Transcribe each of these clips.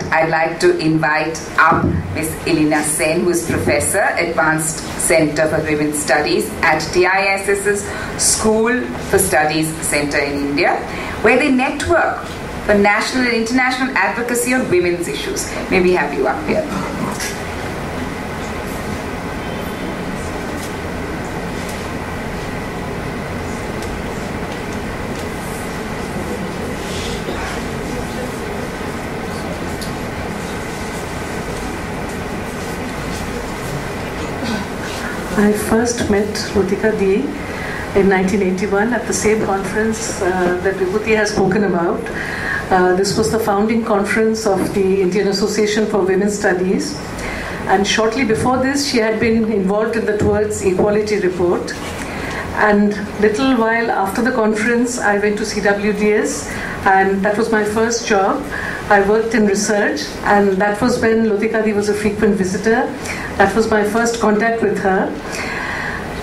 that, I'd like to invite up Ms. Ilina Sen, who is Professor, Advanced Center for Women's Studies at TISS's School for Studies Center in India, where they network for national and international advocacy on women's issues. May we have you up here? I first met Lotika Di in 1981 at the same conference that Vibhuti has spoken about. This was the founding conference of the Indian Association for Women's Studies. And shortly before this, she had been involved in the Towards Equality report. And little while after the conference, I went to CWDS, and that was my first job. I worked in research, and that was when Lotika Di was a frequent visitor. That was my first contact with her.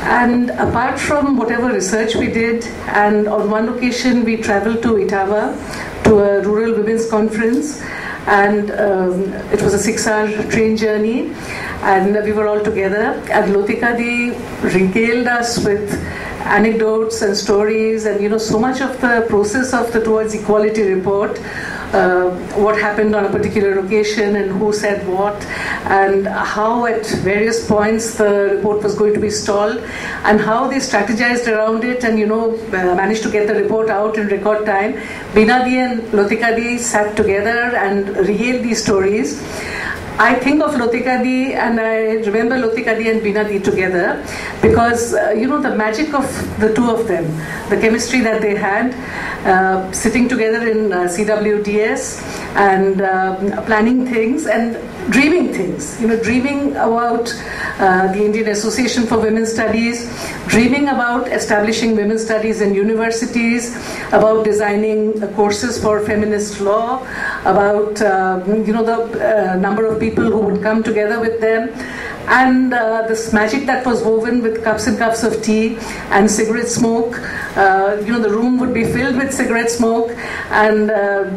And apart from whatever research we did, and on one occasion we traveled to Etawah to a rural women's conference, and it was a 6-hour train journey, and we were all together, and Lotika Di regaled us with anecdotes and stories, and so much of the process of the Towards Equality report, what happened on a particular occasion and who said what, and how at various points the report was going to be stalled, and how they strategized around it, and managed to get the report out in record time. Beena Di and Lotika Di sat together and regaled these stories. I think of Lotika Di, and I remember Lotika Di and Beena Di together because, the magic of the two of them, the chemistry that they had, sitting together in CWDS and planning things and dreaming things, dreaming about the Indian Association for Women's Studies, dreaming about establishing women's studies in universities, about designing courses for feminist law, about the number of people who would come together with them, and this magic that was woven with cups and cups of tea and cigarette smoke. The room would be filled with cigarette smoke, and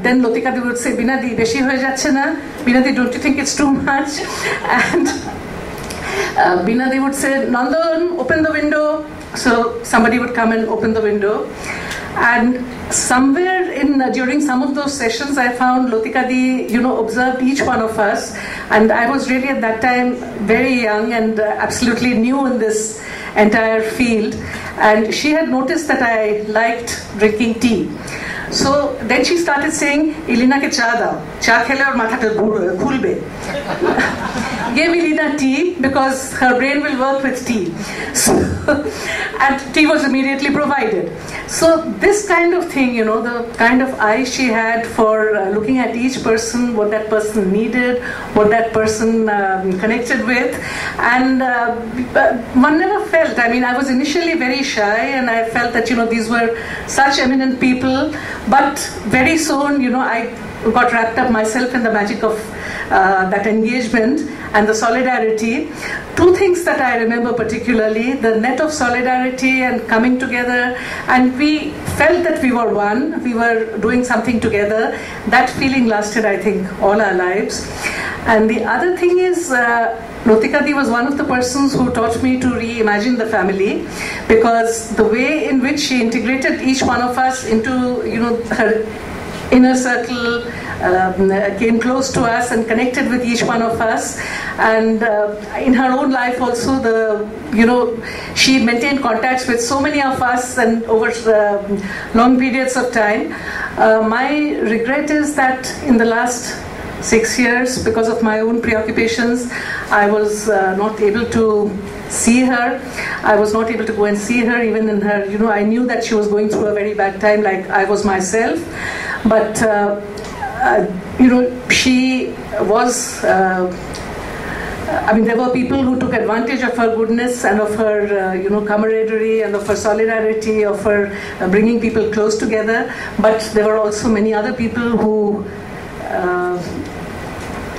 then Lotika Di would say, Beena Di, beshi hoye jacche na? Beena Di, don't you think it's too much? And Beena Di would say, Nandan, open the window. So somebody would come and open the window. And somewhere during some of those sessions, I found Lotika Di, observed each one of us. And I was really at that time very young and absolutely new in this entire field. And she had noticed that I liked drinking tea. So then she started saying, Ilina ke cha dao. Cha khele aur matha khulbe. Gave Ilina tea because her brain will work with tea. So, and tea was immediately provided. So this kind of thing, the kind of eye she had for looking at each person, what that person needed, what that person connected with, and one never felt, I was initially very shy, and I felt that, these were such eminent people, but very soon, I got wrapped up myself in the magic of that engagement and the solidarity. Two things that I remember particularly, the net of solidarity and coming together, and we felt that we were one, we were doing something together. That feeling lasted, I think, all our lives. And the other thing is, Lotika Di was one of the persons who taught me to reimagine the family, because the way in which she integrated each one of us into, her inner circle, came close to us and connected with each one of us, and in her own life also, she maintained contacts with so many of us and over long periods of time. My regret is that in the last 6 years, because of my own preoccupations, I was not able to see her. I was not able to go and see her, even in her, I knew that she was going through a very bad time, like I was myself. But, she was, there were people who took advantage of her goodness and of her, camaraderie and of her solidarity, of her bringing people close together. But there were also many other people who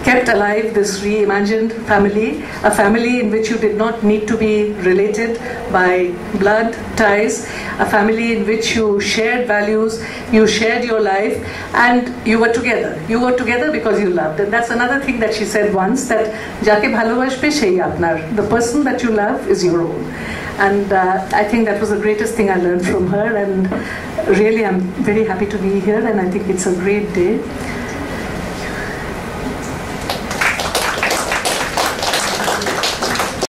kept alive this reimagined family, a family in which you did not need to be related by blood ties, a family in which you shared values, you shared your life, and you were together. You were together because you loved. And that's another thing that she said once, that jake bhalobashbe shei apnar. The person that you love is your own. And I think that was the greatest thing I learned from her, and really I'm very happy to be here, and I think it's a great day.